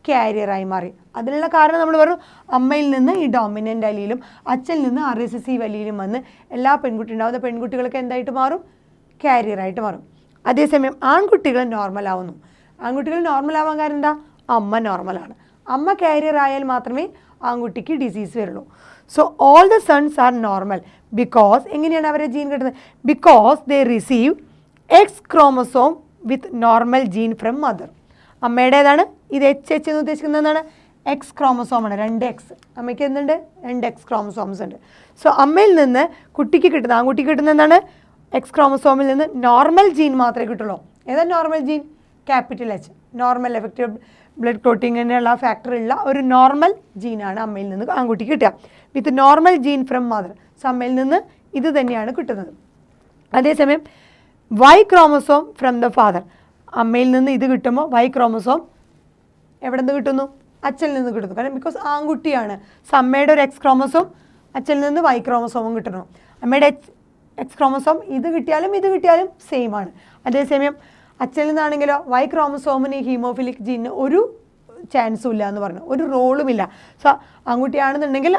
കാരിയറായി മാറി. അതിനുള്ള കാരണം നമ്മൾ പറഞ്ഞു അമ്മയിൽ നിന്ന് ഈ ഡോമിനൻ്റ് അലീലും അച്ഛനിൽ നിന്ന് റിസസീവ് അലീലും വന്ന് എല്ലാ ഉണ്ടാകുന്ന പെൺകുട്ടികൾക്ക് എന്തായിട്ട് മാറും? കാരിയറായിട്ട് മാറും. അതേസമയം ആൺകുട്ടികൾ നോർമലാവുന്നു. ആൺകുട്ടികൾ നോർമലാവാൻ കാരണം എന്താ? അമ്മ നോർമലാണ്. അമ്മ കാരിയർ ആയാൽ മാത്രമേ ആൺകുട്ടിക്ക് ഡിസീസ് വരുള്ളൂ. So all the sons are normal because എങ്ങനെയാണ് അവരെ ജീൻ കിട്ടുന്നത്? Because they receive X chromosome with normal gene from mother. അമ്മയുടേതാണ് ഇത്. എച്ച് എന്ന് ഉദ്ദേശിക്കുന്നത് എന്താണ്? എക്സ് ക്രോമസോമാണ്. 2x. അമ്മയ്ക്ക് എന്തുണ്ട്? 2x ക്രോമസോംസ് ഉണ്ട്. സോ അമ്മയിൽ നിന്ന് കുട്ടിക്ക് കിട്ടുന്ന, ആൺകുട്ടിക്ക് കിട്ടുന്ന എന്താണ്? എക്സ് ക്രോമസോമിൽ നിന്ന് നോർമൽ ജീൻ മാത്രമേ കിട്ടുള്ളൂ. ഏതാ normal gene? Capital H. Normal effective blood ക്ലോട്ടിങ്ങിനുള്ള ഫാക്ടർ ഉള്ള ഒരു നോർമൽ ജീനാണ് അമ്മയിൽ നിന്ന് ആൺകുട്ടിക്ക് കിട്ടുക. With normal gene from mother. So അമ്മയിൽ നിന്ന് ഇത് തന്നെയാണ് കിട്ടുന്നത്. അതേസമയം Y chromosome from the father. അമ്മയിൽ നിന്ന് ഇത് കിട്ടുമ്പോൾ വൈ ക്രോമസോം എവിടെ നിന്ന് കിട്ടുന്നു? അച്ഛനിൽ നിന്ന് കിട്ടുന്നു. കാരണം ബിക്കോസ് ആൺകുട്ടിയാണ്. സോ അമ്മയുടെ ഒരു എക്സ് ക്രോമസോം, അച്ഛനിൽ നിന്ന് വൈ ക്രോമസോമും കിട്ടുന്നു. അമ്മയുടെ എക്സ് ക്രോമസോം ഇത് കിട്ടിയാലും സെയിം ആണ്. അതേസമയം അച്ഛനിൽ നിന്നാണെങ്കിലോ വൈ ക്രോമസോമിന് ഹീമോഫിലിക് ജീനിന് ഒരു ചാൻസും ഇല്ല എന്ന് പറഞ്ഞു, ഒരു റോളുമില്ല. സോ ആൺകുട്ടിയാണെന്നുണ്ടെങ്കിൽ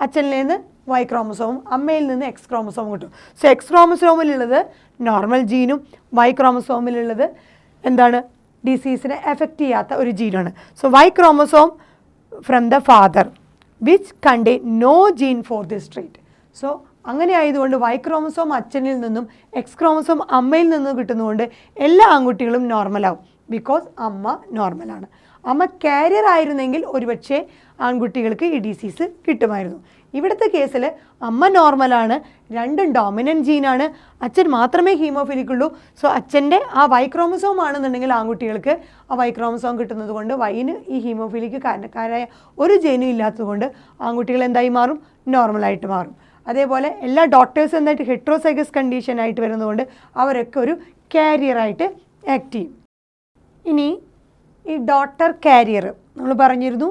അച്ഛനിൽ നിന്ന് വൈ ക്രോമസോമും അമ്മയിൽ നിന്ന് എക്സ് ക്രോമസോമും കിട്ടും. സോ എക്സ് ക്രോമസോമിലുള്ളത് നോർമൽ ജീനും വൈ ക്രോമസോമിലുള്ളത് എന്താണ്? ഡിസീസിനെ എഫക്റ്റ് ചെയ്യാത്ത ഒരു ജീനാണ്. So Y chromosome from the father which contain no gene for this trait. So അങ്ങനെ ആയതുകൊണ്ട് വൈ ക്രോമസോം അച്ഛനിൽ നിന്നും എക്സ് ക്രോമസോം അമ്മയിൽ നിന്നും കിട്ടുന്നതുകൊണ്ട് എല്ലാ ആൺകുട്ടികളും നോർമലാവും. ബിക്കോസ് അമ്മ നോർമലാണ്. അമ്മ കാരിയർ ആയിരുന്നെങ്കിൽ ഒരുപക്ഷെ ആൺകുട്ടികൾക്ക് ഈ ഡിസീസ് കിട്ടുമായിരുന്നു. ഇവിടുത്തെ കേസിൽ അമ്മ നോർമലാണ്, രണ്ടും ഡോമിനൻറ്റ് ജീനാണ്, അച്ഛൻ മാത്രമേ ഹീമോഫിലിക് ഉള്ളൂ. സോ അച്ഛൻ്റെ ആ വൈ ക്രോമസോം ആണെന്നുണ്ടെങ്കിൽ ആൺകുട്ടികൾക്ക് ആ വൈ ക്രോമസോം കിട്ടുന്നത് കൊണ്ട് വൈന് ഈ ഹീമോഫിലിക്ക് കാരണക്കാരായ ഒരു ജീനും ഇല്ലാത്തതുകൊണ്ട് ആൺകുട്ടികൾ എന്തായി മാറും? നോർമലായിട്ട് മാറും. അതേപോലെ എല്ലാ ഡോക്ടേഴ്സ് എന്തായിട്ട് ഹെട്രോസൈഗസ് കണ്ടീഷനായിട്ട് വരുന്നതുകൊണ്ട് അവരൊക്കെ ഒരു കാരിയറായിട്ട് ആക്ട് ചെയ്യും. ഇനി ഈ ഡോട്ടർ കാരിയർ നമ്മൾ പറഞ്ഞിരുന്നു,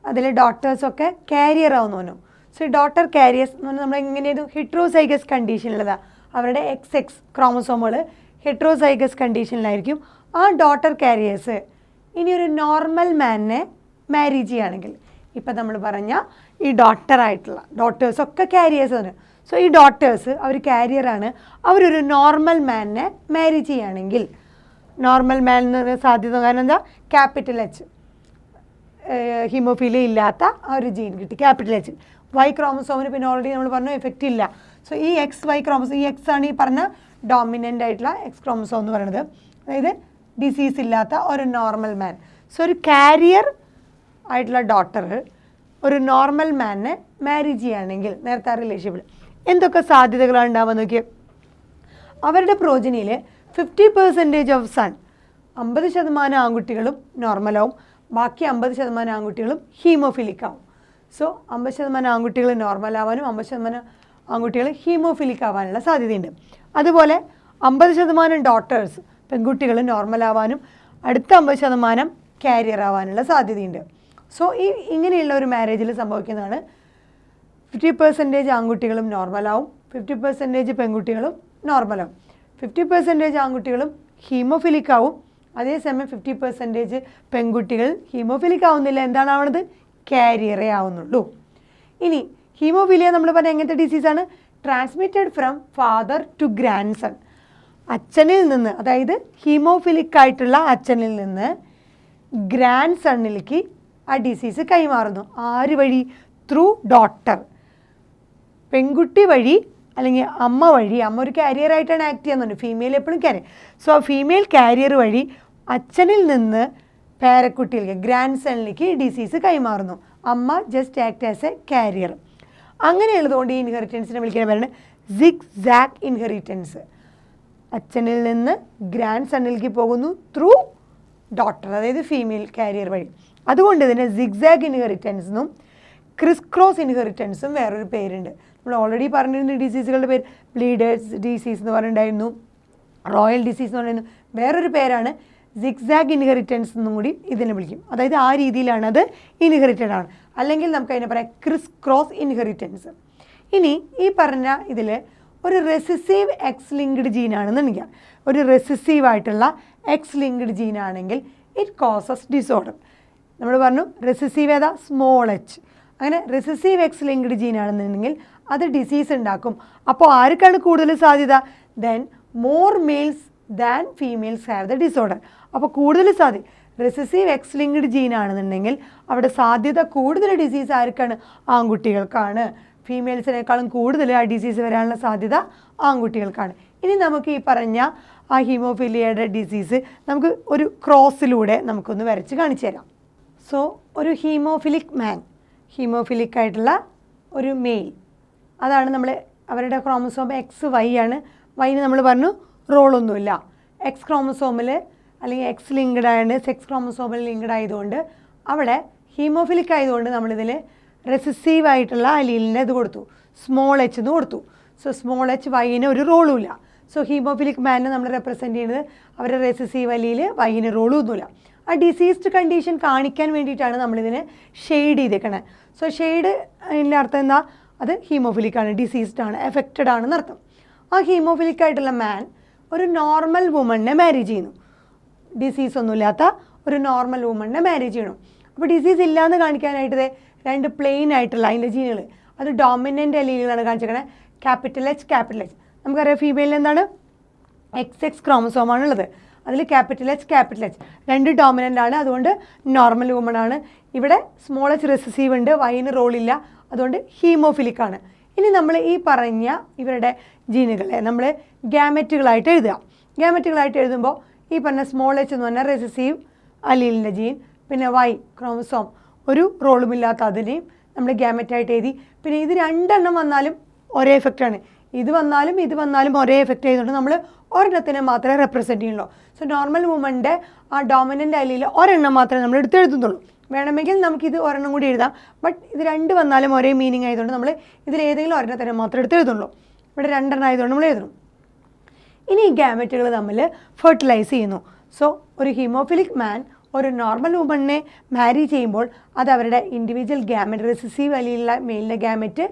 അതിൽ ഡോക്ടേഴ്സൊക്കെ കാരിയർ ആവുന്നു. സോ ഈ ഡോട്ടർ കാരിയേഴ്സ് എന്ന് പറഞ്ഞാൽ നമ്മൾ എങ്ങനെയൊരു ഹെട്രോസൈഗസ് കണ്ടീഷനിലുള്ളതാണ്. അവരുടെ എക്സ് ക്രോമസോമുകൾ ഹെട്രോസൈഗസ് കണ്ടീഷനിലായിരിക്കും. ആ ഡോട്ടർ കാരിയേഴ്സ് ഇനി ഒരു നോർമൽ മാനിനെ മാരി ചെയ്യുകയാണെങ്കിൽ, ഇപ്പം നമ്മൾ പറഞ്ഞ ഈ ഡോട്ടേഴ്സൊക്കെ കാരിയേഴ്സ് ആണ്. സോ ഈ ഡോട്ടേഴ്സ് അവർ കാരിയറാണ്, അവരൊരു നോർമൽ മാനിനെ മാരി ചെയ്യുകയാണെങ്കിൽ, നോർമൽ മാൻ എന്ന് സാധ്യത കാരണം എന്താ? ക്യാപിറ്റൽ എച്ച്, ഹീമോഫീലിയ ഇല്ലാത്ത ആ ഒരു ജീൻ കിട്ടി, ക്യാപിറ്റൽ എച്ച്. വൈ ക്രോമസോമിന് പിന്നെ ഓൾറെഡി നമ്മൾ പറഞ്ഞു എഫക്റ്റ് ഇല്ല. സോ ഈ എക്സ് വൈ ക്രോമസോം, ഈ എക്സ് ആണ് ഈ പറഞ്ഞ ഡോമിനൻ്റ് ആയിട്ടുള്ള എക്സ് ക്രോമസോം എന്ന് പറയുന്നത്. അതായത് ഡിസീസ് ഇല്ലാത്ത ഒരു നോർമൽ മാൻ. സോ ഒരു കാരിയർ ആയിട്ടുള്ള ഡോട്ടർ ഒരു നോർമൽ മാനിനെ മാരി ചെയ്യുകയാണെങ്കിൽ നേരത്തെ ആ റിലേഷൻഷിപ്പിൽ എന്തൊക്കെ സാധ്യതകളാണ് ഉണ്ടാവുക നോക്കിയാൽ, അവരുടെ പ്രോജനിയിൽ 50% ഓഫ് സൺ, 50% ആൺകുട്ടികളും നോർമലാവും, ബാക്കി 50% ആൺകുട്ടികളും ഹീമോഫിലിക് ആവും. സോ 50% ആൺകുട്ടികൾ നോർമലാവാനും 50% ആൺകുട്ടികൾ ഹീമോഫിലിക് ആവാനുള്ള സാധ്യതയുണ്ട്. അതുപോലെ 50% ഡോട്ടേഴ്സ് പെൺകുട്ടികൾ നോർമലാവാനും അടുത്ത 50% കാരിയർ ആവാനുള്ള സാധ്യതയുണ്ട്. സോ ഇങ്ങനെയുള്ള ഒരു മാരേജിൽ സംഭവിക്കുന്നതാണ് 50% ആൺകുട്ടികളും നോർമലാവും, 50% പെൺകുട്ടികളും നോർമലാവും. 50% ആൺകുട്ടികളും ഹീമോഫിലിക് ആവും, അതേസമയം 50% പെൺകുട്ടികൾ ഹീമോഫിലിക് ആവുന്നില്ല. എന്താണ് ആവുന്നത്? കാരിയറേ ആവുന്നുള്ളൂ. ഇനി ഹീമോഫീലിയ നമ്മൾ പറഞ്ഞ എങ്ങനത്തെ ഡിസീസാണ്? Transmitted from father to grandson. അച്ഛനിൽ നിന്ന്, അതായത് ഹീമോഫിലിക് ആയിട്ടുള്ള അച്ഛനിൽ നിന്ന് ഗ്രാൻഡ് സണ്ണിലേക്ക് ആ ഡിസീസ് കൈമാറുന്നു. ആര് വഴി? Through daughter. പെൺകുട്ടി വഴി അല്ലെങ്കിൽ അമ്മ വഴി. അമ്മ ഒരു കാരിയറായിട്ടാണ് ആക്ട് ചെയ്യുന്നുണ്ട്, ഫീമെയിൽ എപ്പോഴും കാരിയർ. സോ ഫീമെയിൽ കാരിയർ വഴി അച്ഛനിൽ നിന്ന് പേരക്കുട്ടിയിലേക്ക് ഗ്രാൻഡ് സണ്ണിലേക്ക് ഡിസീസ് കൈമാറുന്നു. അമ്മ just act as a carrier. അങ്ങനെയുള്ളതുകൊണ്ട് ഈ ഇൻഹെറിറ്റൻസിനെ വിളിക്കുന്ന പേരാണ് സിഗ് സാഗ് ഇൻഹെറിറ്റൻസ്. അച്ഛനിൽ നിന്ന് ഗ്രാൻഡ് സണ്ണിലേക്ക് പോകുന്നു ത്രൂ ഡോട്ടർ, അതായത് ഫീമെയിൽ കാരിയർ വഴി. അതുകൊണ്ട് ഇതിന് സിഗ്സാഗ് ഇൻഹെറിറ്റൻസ് എന്നും ക്രിസ് ക്രോസ് ഇൻഹെറിറ്റൻസും വേറൊരു പേരുണ്ട്. നമ്മൾ ഓൾറെഡി പറഞ്ഞിരുന്ന ഡിസീസുകളുടെ പേര് ബ്ലീഡേഴ്സ് ഡിസീസ് എന്ന് പറഞ്ഞിട്ടുണ്ടായിരുന്നു, റോയൽ ഡിസീസ് എന്ന് പറയുന്നു. വേറൊരു പേരാണ് സിഗ്സാഗ് ഇൻഹെറിറ്റൻസ് എന്നും കൂടി ഇതിനെ വിളിക്കും. അതായത് ആ രീതിയിലാണ് അത് ഇൻഹെറിറ്റഡ് ആണ്. അല്ലെങ്കിൽ നമുക്ക് അതിനെ പറയാം ക്രിസ് ക്രോസ് ഇൻഹെറിറ്റൻസ്. ഇനി ഈ പറഞ്ഞ ഇതിൽ ഒരു റെസിസീവ് എക്സ് ലിങ്ക്ഡ് ജീനാണെന്നുണ്ടെങ്കിൽ, ഒരു റെസിസീവ് ആയിട്ടുള്ള എക്സ് ലിങ്ക്ഡ് ജീനാണെങ്കിൽ ഇറ്റ് കോസസ് ഡിസോർഡർ. നമ്മൾ പറഞ്ഞു റെസിസീവ് ഏതാ? Small H. അങ്ങനെ റെസിസീവ് എക്സ് ലിങ്ക്ഡ് ജീനാണെന്നുണ്ടെങ്കിൽ അത് ഡിസീസ് ഉണ്ടാക്കും. അപ്പോൾ ആർക്കാണ് കൂടുതൽ സാധ്യത? Then more males than females have the disorder. അപ്പോൾ കൂടുതൽ സാധ്യത റെസിസീവ് എക്സ് ലിങ്ക്ഡ് ജീനാണെന്നുണ്ടെങ്കിൽ അവിടെ സാധ്യത കൂടുതൽ ഡിസീസ് ആർക്കാണ്? ആൺകുട്ടികൾക്കാണ്. ഫീമെയിൽസിനേക്കാളും കൂടുതൽ ആ ഡിസീസ് വരാനുള്ള സാധ്യത ആൺകുട്ടികൾക്കാണ്. ഇനി നമുക്ക് ഈ പറഞ്ഞ ആ ഹീമോഫീലിയയുടെ ഡിസീസ് നമുക്ക് ഒരു ക്രോസിലൂടെ നമുക്കൊന്ന് വരച്ച് കാണിച്ചു തരാം. സോ ഒരു ഹീമോഫിലിക് മാൻ, ഹീമോഫിലിക് ആയിട്ടുള്ള ഒരു മെയിൽ, അതാണ് നമ്മൾ അവരുടെ ക്രോമസോം എക്സ് വൈ ആണ്. വൈന് നമ്മൾ പറഞ്ഞു റോളൊന്നുമില്ല. എക്സ് ക്രോമസോമിൽ അല്ലെങ്കിൽ എക്സ് ലിങ്ക്ഡ് ആയതുകൊണ്ട്, സെക്സ് ക്രോമസോമിൽ ലിങ്ക്ഡ് ആയതുകൊണ്ട് അവിടെ ഹീമോഫിലിക് ആയതുകൊണ്ട് നമ്മളിതിൽ റെസിസീവ് ആയിട്ടുള്ള അലീലിൻ്റെ ഇത് കൊടുത്തു, സ്മോൾ എച്ച് എന്ന് കൊടുത്തു. സോ സ്മോൾ എച്ച് വൈന് ഒരു റോളും ഇല്ല. സോ ഹീമോഫിലിക് മാനിനെ നമ്മൾ റെപ്രസെൻറ്റ് ചെയ്യുന്നത് അവരുടെ റെസിസീവ് അലീൽ വൈന് റോളും ഒന്നുമില്ല. ആ ഡിസീസ്ഡ് കണ്ടീഷൻ കാണിക്കാൻ വേണ്ടിയിട്ടാണ് നമ്മളിതിനെ ഷെയ്ഡ് ചെയ്തേക്കണത്. സോ ഷെയ്ഡ് അതിൻ്റെ അർത്ഥം എന്താ? അത് ഹീമോഫിലിക് ആണ്, ഡിസീസ്ഡ് ആണ്, എഫക്റ്റഡ് ആണെന്ന് അർത്ഥം. ആ ഹീമോഫിലിക് ആയിട്ടുള്ള മാൻ ഒരു നോർമൽ വുമണിനെ മാരേജ് ചെയ്യുന്നു. ഡിസീസ് ഒന്നുമില്ലാത്ത ഒരു നോർമൽ വുമണിനെ മാരേജ് ചെയ്യണം. അപ്പോൾ ഡിസീസ് ഇല്ലയെന്ന് കാണിക്കാനായിട്ട് രണ്ട് പ്ലെയിൻ ആയിട്ടുള്ള അതിൻ്റെ ജീനുകൾ, അത് ഡോമിനൻ്റ് അലീലുകളാണ് കാണിച്ചേക്കണേ. Capital H, capital H. നമുക്കറിയാം ഫീമെയിലിൽ എന്താണ്? എക്സ് ക്രോമസോമാണുള്ളത്. അതിൽ ക്യാപിറ്റൽ എച്ച് രണ്ട് ഡോമിനൻ്റ് ആണ്, അതുകൊണ്ട് നോർമൽ വുമൺ ആണ്. ഇവിടെ സ്മോൾ എച്ച് റെസിസീവ് ഉണ്ട്, വൈന് റോളില്ല, അതുകൊണ്ട് ഹീമോഫിലിക് ആണ്. ഇനി നമ്മൾ ഈ പറഞ്ഞ ഇവരുടെ ജീനുകളെ നമ്മൾ ഗ്യാമറ്റുകളായിട്ട് എഴുതുക. ഗ്യാമറ്റുകളായിട്ട് എഴുതുമ്പോൾ ഈ പറഞ്ഞ സ്മോൾ എച്ച് എന്ന് പറഞ്ഞാൽ റെസിസീവ് അലീലിൻ്റെ ജീൻ, പിന്നെ വൈ ക്രോമസോം ഒരു റോളുമില്ലാത്ത അതിനെയും നമ്മൾ ഗ്യാമറ്റായിട്ട് എഴുതി. പിന്നെ ഇത് രണ്ടെണ്ണം വന്നാലും ഒരേ എഫക്റ്റാണ്, ഇത് വന്നാലും ഒരേ എഫക്റ്റ് ചെയ്തുകൊണ്ട് നമ്മൾ ഒരെണ്ണത്തിനെ മാത്രമേ റെപ്രസെൻറ്റ് ചെയ്യുള്ളൂ. സോ നോർമൽ വുമൻ്റെ ആ ഡോമിനൻ്റ് അലീൽ ഒരെണ്ണം മാത്രമേ നമ്മൾ എടുത്തെഴുതുന്നുള്ളൂ. വേണമെങ്കിൽ നമുക്കിത് ഒരെണ്ണം കൂടി എഴുതാം, ബട്ട് ഇത് രണ്ട് വന്നാലും ഒരേ മീനിങ് ആയതുകൊണ്ട് നമ്മൾ ഇതിൽ ഏതെങ്കിലും ഒരെണ്ണത്തിനെ മാത്രമേ എടുത്തെഴുതുള്ളൂ. ഇവിടെ രണ്ടെണ്ണം ആയതുകൊണ്ട് നമ്മൾ എഴുതണം. ഇനി ഈ ഗ്യാമറ്റുകൾ തമ്മിൽ ഫെർട്ടിലൈസ് ചെയ്യുന്നു. സോ ഒരു ഹീമോഫിലിക് മാൻ ഒരു നോർമൽ വുമണിനെ മാരി ചെയ്യുമ്പോൾ അത് അവരുടെ ഇൻഡിവിജ്വൽ ഗ്യാമറ്റ്, റെസിസീവ് അലീലുള്ള മെയിലിൻ്റെ ഗ്യാമറ്റ്,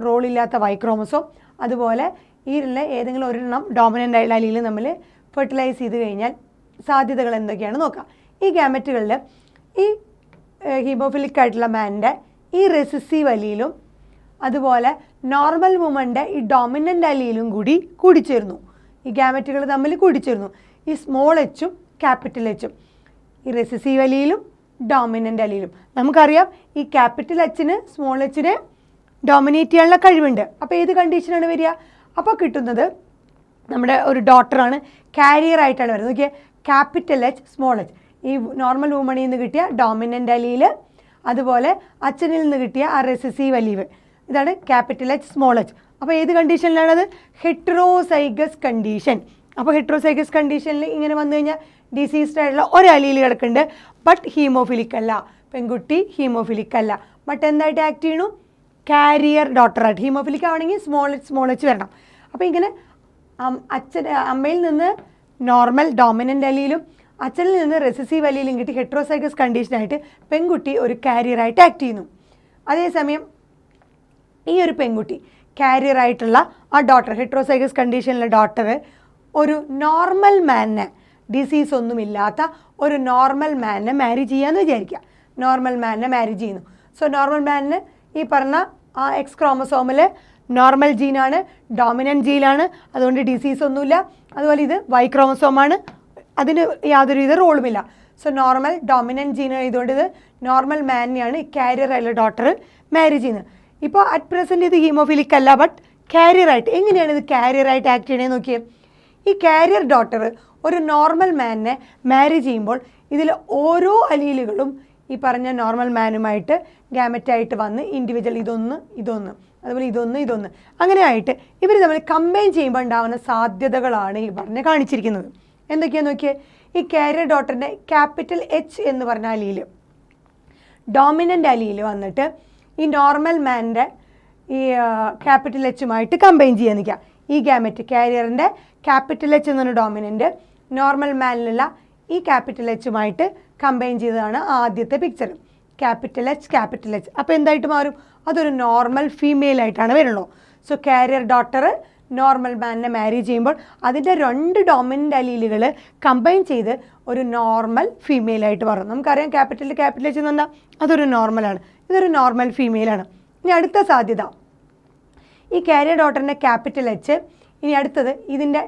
റോളില്ലാത്ത വൈ ക്രോമസോം, അതുപോലെ ഈ ഏതെങ്കിലും ഒരെണ്ണം ഡോമിനൻ്റ് ആയിട്ടുള്ള അലീൽ നമ്മൾ ഫെർട്ടിലൈസ് ചെയ്ത് കഴിഞ്ഞാൽ സാധ്യതകൾ എന്തൊക്കെയാണ് നോക്കാം. ഈ ഗ്യാമറ്റുകളിൽ ഈ ഹീമോഫിലിക് ആയിട്ടുള്ള മാനിൻ്റെ ഈ റെസിസീവ് അലീലും അതുപോലെ നോർമൽ വുമൻ്റെ ഈ ഡോമിനൻ്റ് അലീലും കൂടിച്ചേർന്നു. ഈ ഗ്യാമറ്റുകൾ തമ്മിൽ കൂടിച്ചേർന്നു. ഈ സ്മോൾ എച്ചും ക്യാപിറ്റൽ എച്ചും, ഈ റെസിസീവ് അലീലും ഡോമിനൻ്റ് അലീലും. നമുക്കറിയാം ഈ ക്യാപിറ്റൽ എച്ചിന് സ്മോൾ എച്ചിനെ ഡോമിനേറ്റ് ചെയ്യാനുള്ള കഴിവുണ്ട്. അപ്പോൾ ഏത് കണ്ടീഷനാണ് വരിക? അപ്പോൾ കിട്ടുന്നത് നമ്മുടെ ഒരു ഡോട്ടറാണ്, കാരിയർ ആയിട്ടാണ് വരുന്നത്. നോക്കിയാൽ ക്യാപിറ്റൽ എച്ച്, സ്മോൾ എച്ച്, ഈ നോർമൽ വുമണിൽ നിന്ന് കിട്ടിയ ഡോമിനൻ്റ് അലീൽ, അതുപോലെ അച്ഛനിൽ നിന്ന് കിട്ടിയ ആ റെസിസീവ് അലീവ്, ഇതാണ് ക്യാപിറ്റൽ എച്ച്, സ്മോൾ എച്ച്. അപ്പോൾ ഏത് കണ്ടീഷനിലാണത്? Heterozygous condition. അപ്പോൾ ഹെട്രോസൈഗസ് കണ്ടീഷനിൽ ഇങ്ങനെ വന്നു കഴിഞ്ഞാൽ ഡിസീസ്ഡ് ആയിട്ടുള്ള ഒരു അലീൽ കിടക്കുന്നുണ്ട്, ബട്ട് ഹീമോഫിലിക് അല്ല, പെൺകുട്ടി ഹീമോഫിലിക് അല്ല, ബട്ട് എന്തായിട്ട് ആക്ട് ചെയ്യണു? കാരിയർ ഡോട്ടറായിട്ട്. ഹീമോഫിലിക് ആവണമെങ്കിൽ സ്മോൾ എച്ച് വരണം. അപ്പോൾ ഇങ്ങനെ അമ്മയിൽ നിന്ന് നോർമൽ ഡോമിനൻ്റ് അലീലും അച്ഛനിൽ നിന്ന് റെസസീവ് അലീലും കിട്ടി ഹെട്രോസൈഗസ് കണ്ടീഷനായിട്ട് പെൺകുട്ടി ഒരു കാരിയറായിട്ട് ആക്ട് ചെയ്യുന്നു. അതേസമയം ഈ ഒരു പെൺകുട്ടി കാരിയറായിട്ടുള്ള ആ ഡോട്ടർ, ഹെട്രോസൈഗസ് കണ്ടീഷനിലെ ഡോട്ടർ ഒരു നോർമൽ മാനിനെ, ഡിസീസ് ഒന്നുമില്ലാത്ത ഒരു നോർമൽ മാനിനെ മാരി ചെയ്യാമെന്ന് വിചാരിക്കുക. നോർമൽ മാനിനെ മാരി ചെയ്യുന്നു. സോ നോർമൽ മാനിന് ഈ പറഞ്ഞ ആ എക്സ് ക്രോമസോമിൽ നോർമൽ ജീനാണ്, ഡോമിനൻറ്റ് ജീനാണ്, അതുകൊണ്ട് ഡിസീസ് ഒന്നുമില്ല. അതുപോലെ ഇത് വൈ ക്രോമസോമാണ്, അതിന് യാതൊരുവിധ റോളുമില്ല. സോ നോർമൽ ഡോമിനൻറ്റ് ജീൻ ആയതുകൊണ്ട് ഇത് നോർമൽ മാനിനെയാണ് ഈ കാരിയർ ആയിട്ടുള്ള ഡോട്ടർ മാരി ചെയ്യുന്നത്. ഇപ്പോൾ അറ്റ് പ്രസൻറ്റ് ഇത് ഹീമോഫിലിക് അല്ല, ബട്ട് കാരിയറായിട്ട്. എങ്ങനെയാണ് ഇത് കാരിയറായിട്ട് ആക്ട് ചെയ്യണേ നോക്കിയേ. ഈ കാരിയർ ഡോട്ടർ ഒരു നോർമൽ മാനിനെ മാരി ചെയ്യുമ്പോൾ ഇതിൽ ഓരോ അലീലുകളും ഈ പറഞ്ഞ നോർമൽ മാനുമായിട്ട് ഗാമറ്റായിട്ട് വന്ന് ഇൻഡിവിജ്വൽ ഇതൊന്ന് അതുപോലെ ഇതൊന്ന് അങ്ങനെ ആയിട്ട് ഇവർ തമ്മിൽ കമ്പൈൻ ചെയ്യുമ്പോൾ ഉണ്ടാകുന്ന സാധ്യതകളാണ് ഈ പറഞ്ഞ കാണിച്ചിരിക്കുന്നത്. എന്തൊക്കെയാണെന്ന് നോക്കിയേ. ഈ കാരിയർ ഡോട്ടറിൻ്റെ ക്യാപിറ്റൽ എച്ച് എന്ന് പറഞ്ഞ അലീല്, ഡോമിനൻ്റ് അലീല് വന്നിട്ട് ഈ നോർമൽ മാനിൻ്റെ ഈ ക്യാപിറ്റൽ എച്ചുമായിട്ട് കമ്പൈൻ ചെയ്യാൻ നിൽക്കുക. ഈ ഗാമറ്റ് കാരിയറിൻ്റെ ക്യാപിറ്റൽ എച്ച് എന്നൊരു ഡോമിനൻ്റ് നോർമൽ മാനിലുള്ള ഈ ക്യാപിറ്റൽ എച്ചുമായിട്ട് കമ്പൈൻ ചെയ്തതാണ് ആദ്യത്തെ പിക്ചർ. Capital H. അപ്പോൾ എന്തായിട്ട് മാറും? അതൊരു നോർമൽ ഫീമെയിൽ ആയിട്ടാണ് വരുള്ളൂ. സോ കാരിയർ ഡോട്ടർ നോർമൽ മാനിനെ മാരി ചെയ്യുമ്പോൾ അതിൻ്റെ 2 ഡോമിനൻ്റ് അലീലുകൾ കമ്പൈൻ ചെയ്ത് ഒരു നോർമൽ ഫീമെയിലായിട്ട് മാറും. നമുക്കറിയാം ക്യാപിറ്റൽ എച്ച് എന്ന് പറഞ്ഞാൽ അതൊരു നോർമലാണ്, ഇതൊരു നോർമൽ ഫീമെയിലാണ്. ഇനി അടുത്ത സാധ്യത, ഈ കാരിയർ ഡോട്ടറിൻ്റെ ക്യാപിറ്റൽ എച്ച് ഇനി അടുത്തത് ഇതിൻ്റെ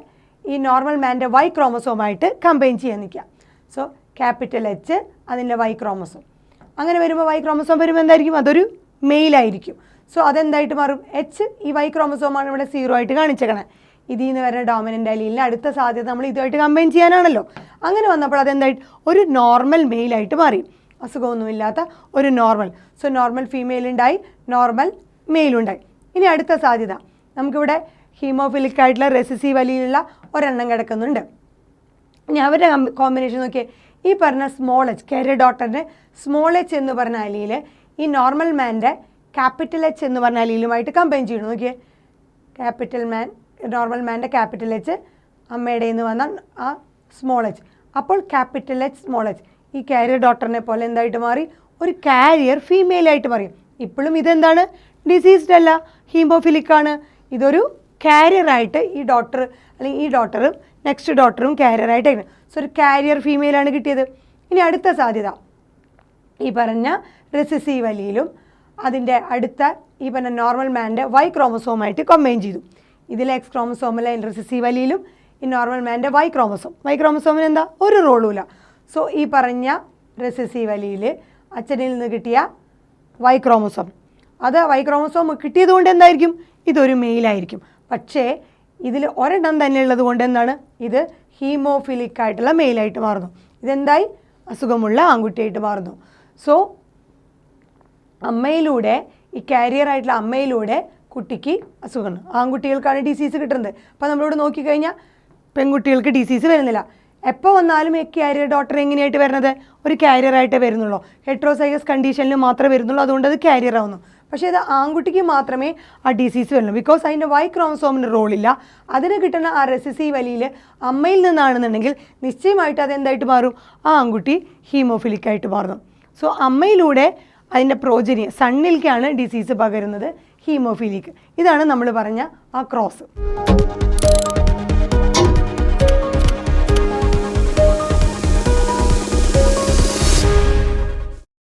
ഈ നോർമൽ മാൻ്റെ വൈ ക്രോമസോമായിട്ട് കമ്പൈൻ ചെയ്യാൻ നിൽക്കുക. സോ ക്യാപിറ്റൽ എച്ച് അതിൻ്റെ വൈ ക്രോമസോം. അങ്ങനെ വരുമ്പോൾ വൈ ക്രോമസോം വരുമ്പോൾ എന്തായിരിക്കും? അതൊരു മെയിലായിരിക്കും. സോ അതെന്തായിട്ട് മാറും? എച്ച് ഈ വൈ ക്രോമസോമാണ് ഇവിടെ 0 ആയിട്ട് കാണിച്ചേക്കണേ. ഇതിൽ നിന്ന് വരുന്ന ഡോമിനൻ്റ് അലീലിന് അടുത്ത സാധ്യത നമ്മൾ ഇതുമായിട്ട് കമ്പൈൻ ചെയ്യാനാണല്ലോ. അങ്ങനെ വന്നപ്പോൾ അതെന്തായിട്ട് ഒരു നോർമൽ മെയിലായിട്ട് മാറി, അസുഖമൊന്നുമില്ലാത്ത ഒരു നോർമൽ. സോ നോർമൽ ഫീമെയിലുണ്ടായി, നോർമൽ മെയിലുണ്ടായി. ഇനി അടുത്ത സാധ്യത, നമുക്കിവിടെ ഹീമോഫിലിക് ആയിട്ടുള്ള റെസസീവ് അലീലുള്ള ഒരെണ്ണം കിടക്കുന്നുണ്ട്. ഇനി അവരുടെ കോമ്പിനേഷൻ നോക്കിയേ. ഈ പറഞ്ഞ സ്മോൾ എച്ച്, കാരിയർ ഡോട്ടറിൻ്റെ സ്മോൾ എച്ച് എന്ന് പറഞ്ഞ അലീൽ ഈ നോർമൽ മാൻ്റെ ക്യാപിറ്റൽ എച്ച് എന്ന് പറഞ്ഞ അലീലുമായിട്ട് കമ്പൈൻ ചെയ്യണം. നോക്കിയേ, നോർമൽ മാൻ്റെ ക്യാപിറ്റൽ എച്ച് അമ്മയുടെ നിന്ന് വന്ന ആ സ്മോൾ എച്ച്. അപ്പോൾ ക്യാപിറ്റൽ എച്ച് സ്മോൾ എച്ച് ഈ കാരിയർ ഡോട്ടറിനെ പോലെ എന്തായിട്ട് മാറി? ഒരു കാരിയർ ഫീമെയിലായിട്ട് മാറി. ഇപ്പോഴും ഇതെന്താണ്? ഡിസീസ്ഡ് അല്ല, ഹീമോഫിലിക് ആണ്. ഇതൊരു കാരിയറായിട്ട് ഈ ഡോട്ടർ അല്ലെങ്കിൽ ഈ ഡോട്ടറും നെക്സ്റ്റ് ഡോട്ടറും കാരിയറായിട്ടായിരുന്നു. സോ ഒരു കാരിയർ ഫീമെയിലാണ് കിട്ടിയത്. ഇനി അടുത്ത സാധ്യത, ഈ പറഞ്ഞ റെസസീവ് അലീലും അതിൻ്റെ അടുത്ത ഈ പറഞ്ഞ നോർമൽ മാൻ്റെ വൈ ക്രോമസോമായിട്ട് കമ്പൈൻ ചെയ്തു. ഇതിലെ എക്സ് ക്രോമസോമിലെ റെസസീവ് അലീലും ഈ നോർമൽ മാൻ്റെ വൈ ക്രോമസോമിന് എന്താ? ഒരു റോളുമില്ല. സോ ഈ പറഞ്ഞ റെസസീവ് അലീൽ അച്ഛനിൽ നിന്ന് കിട്ടിയ വൈ ക്രോമസോം, അത് വൈ ക്രോമസോം കിട്ടിയത് കൊണ്ട് എന്തായിരിക്കും? ഇതൊരു മെയിലായിരിക്കും. പക്ഷേ ഇതിൽ ഒരെണ്ണം തന്നെ ഉള്ളത് കൊണ്ട് എന്താണ്? ഇത് ഹീമോഫിലിക് ആയിട്ടുള്ള മെയിലായിട്ട് മാറുന്നു. ഇതെന്തായി? അസുഖമുള്ള ആൺകുട്ടിയായിട്ട് മാറുന്നു. സോ അമ്മയിലൂടെ, ഈ കാരിയർ ആയിട്ടുള്ള അമ്മയിലൂടെ കുട്ടിക്ക് അസുഖമാണ്. ആൺകുട്ടികൾക്കാണ് ഡിസീസ് കിട്ടുന്നത്. അപ്പോൾ നമ്മളിവിടെ നോക്കിക്കഴിഞ്ഞാൽ പെൺകുട്ടികൾക്ക് ഡിസീസ് വരുന്നില്ല. എപ്പോൾ വന്നാലും ഈ കാരിയർ ഡോട്ടർ എങ്ങനെയായിട്ട് വരുന്നത്? ഒരു കാരിയറായിട്ടേ വരുന്നുള്ളൂ. ഹെട്രോസൈഗസ് കണ്ടീഷനിൽ മാത്രമേ വരുന്നുള്ളൂ, അതുകൊണ്ട് അത് കാരിയർ ആവുന്നു. പക്ഷേ ഇത് ആൺകുട്ടിക്ക് മാത്രമേ ആ ഡിസീസ് വരുള്ളൂ. ബിക്കോസ് അതിൻ്റെ വൈ ക്രോമസോമിന് റോളില്ല. അതിന് കിട്ടുന്ന ആ റെസസീവ് അലീൽ അമ്മയിൽ നിന്നാണെന്നുണ്ടെങ്കിൽ നിശ്ചയമായിട്ട് അതെന്തായിട്ട് മാറും? ആ ആൺകുട്ടി ഹീമോഫിലിക് ആയിട്ട് മാറുന്നു. സോ അമ്മയിലൂടെ അതിൻ്റെ പ്രോജനി സണ്ണിലേക്കാണ് ഡിസീസ് പകരുന്നത്, ഹീമോഫിലിക്. ഇതാണ് നമ്മൾ പറഞ്ഞ ആ ക്രോസ്.